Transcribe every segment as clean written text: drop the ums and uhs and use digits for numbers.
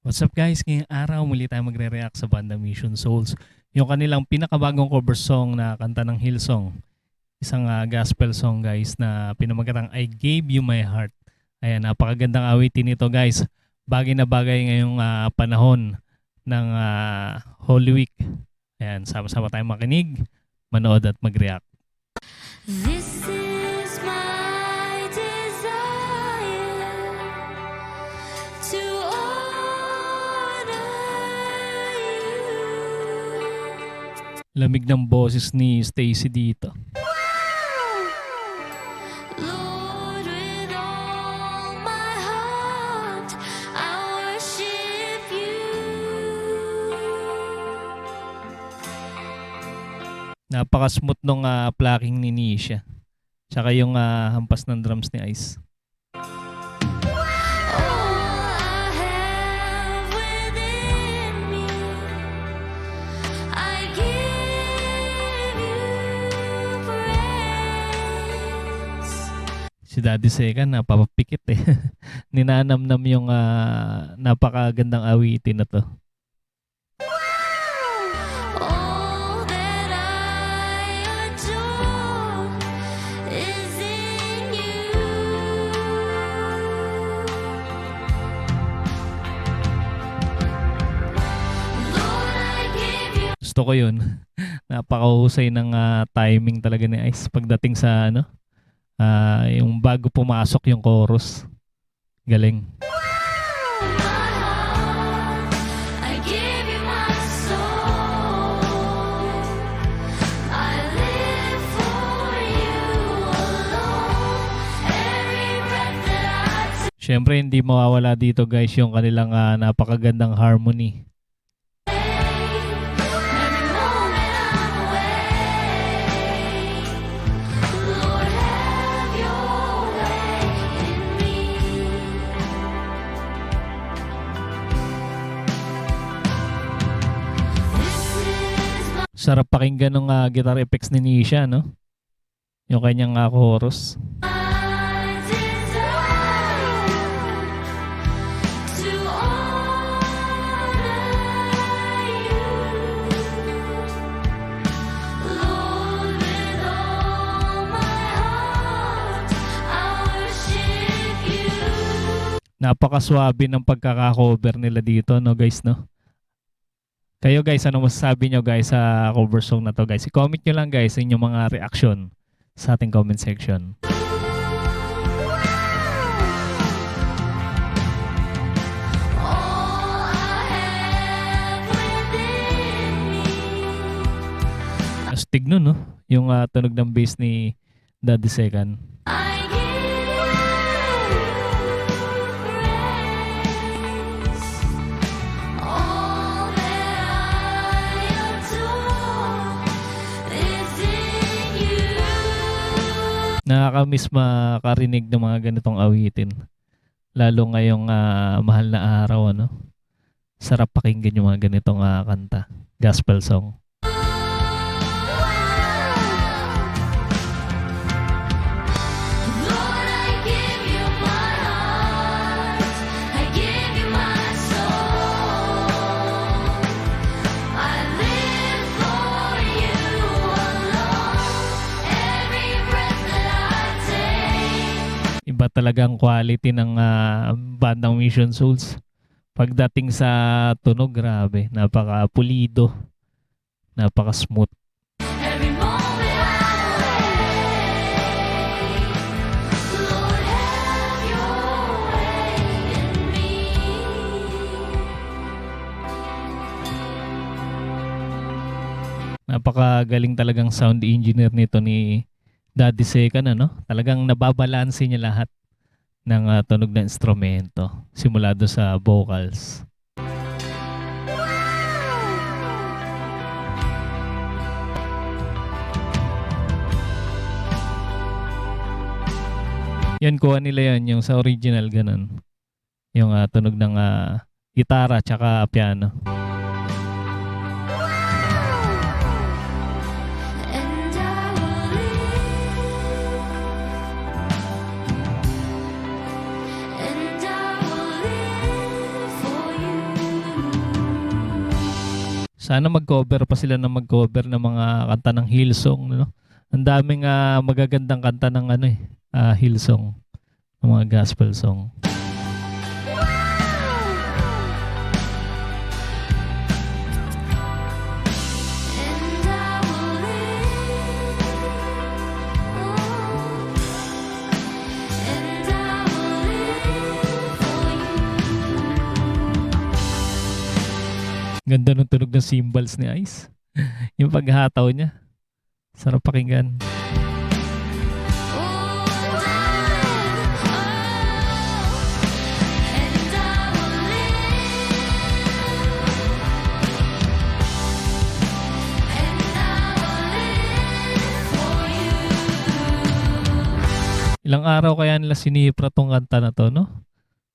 What's up guys? Ngayong araw muli tayo magre-react sa banda Mission Souls. Yung kanilang pinakabagong cover song na kanta ng Hillsong. Isang gospel song guys na pinamagatang I Gave You My Heart. Ayan, napakagandang awitin nito guys. Bagay na bagay ngayong panahon ng Holy Week. Ayan, sama-sama tayong makinig, manood at mag-react. This is my desire to honor you. Lamig ng boses ni Stacy dito. Lord, with all my heart, I worship you. Napaka-smooth nung plucking ni Nisha. Tsaka yung hampas ng drums ni Ice. All I have within me, I give you praise. Si Daddy Seka napapapikit eh. Ninanamnam yung napakagandang awitin na to. All that I adore is in you. Lord, I give you. Gusto ko yun. Napakahusay ng timing talaga ni Ice pagdating sa yung bago pumasok yung chorus. Galing. My heart, I give you my soul. I live for you alone. Every breath that I take, Syempre hindi mawawala dito guys yung kanilang napakagandang harmony. every moment I'm awake. Lord, have your way in me. This is my Sarap pakinggan ng guitar effects ni Nisha, no? Yung kanyang chorus. desire to honor you. Lord, with all my heart, I worship you. Napakaswabe ng pagkaka-cover nila dito, no guys, no? Kayo guys, ano masasabi nyo guys sa cover song na to guys? I-comment nyo lang guys sa inyong mga reaction sa ating comment section. All I have within me, Astig nun, no? Yung tunog ng bass ni Daddy Second. I give you praise. All that I adore is in you. Nakakamiss makarinig ng mga ganitong awitin. Lalo ngayong mahal na araw, ano? Sarap pakinggan yung mga ganitong kanta. Gospel song. Lord, I give you my heart, I give you my soul. I live for you alone. Every breath that I take. Iba talagang quality ng bandang Mission Souls. Pagdating sa tunog, grabe. Napaka-pulido. Napaka-smooth. Every moment I'm awake. Lord, have your way in me. Napakagaling talagang sound engineer nito ni Daddy Second, ano? Talagang nababalanse niya lahat ng tunog ng instrumento. Simula doon sa vocals. Yan, kuha nila yan, yung sa original ganun. Yung tunog ng gitara tsaka piano. And I will live. And I will live for you. Sana mag-cover pa sila ng mag-cover ng mga kanta ng Hillsong, no? Ang daming magagandang kanta ng Hillsong, ng mga gospel song. And I will live, and I will live for you. Ganda ng tunog ng cymbals ni Ice. Yung paghataw niya. Sarap pakinggan. Ilang araw kaya nila sinipra tong kanta na to, no?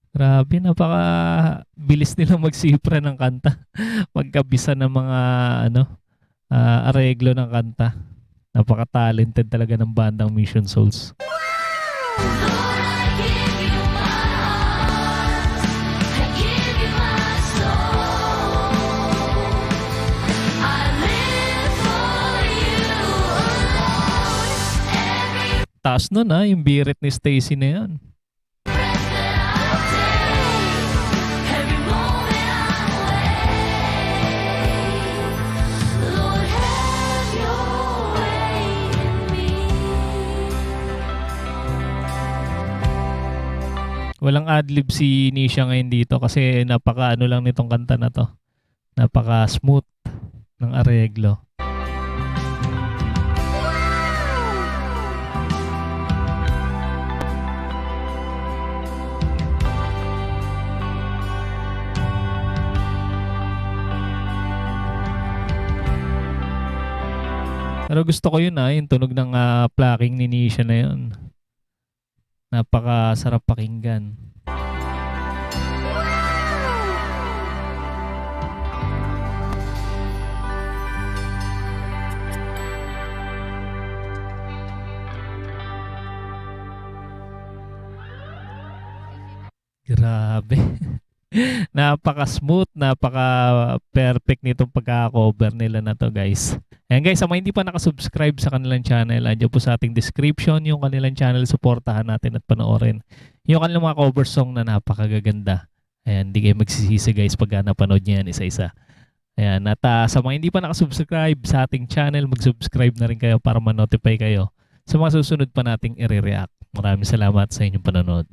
Grabe, napaka bilis nila magsipra ng kanta. Pagkabisa ng mga areglo ng kanta. Napaka-talented talaga ng bandang Mission Souls. Taas nun yung birit ni Stacy na yan. Walang adlib si Nisha ngayon dito kasi napaka lang nitong kanta na to. Napaka smooth ng areglo. Pero gusto ko yun yung tunog ng plucking ni Nisha na yun. Napakasarap pakinggan. Grabe. Napaka-smooth, napaka-perfect nitong pagka-cover nila na to, guys. Ayan guys, sa mga hindi pa nakasubscribe sa kanilang channel, andyan po sa ating description yung kanilang channel, supportahan natin at panoorin yung kanilang mga cover song na napakagaganda. Ayan, hindi kayo magsisisi guys pag napanood nyo yan isa-isa. Ayan, at sa mga hindi pa nakasubscribe sa ating channel, mag-subscribe na rin kayo para ma-notify kayo sa mga susunod pa nating i-react. Maraming salamat sa inyong panonood.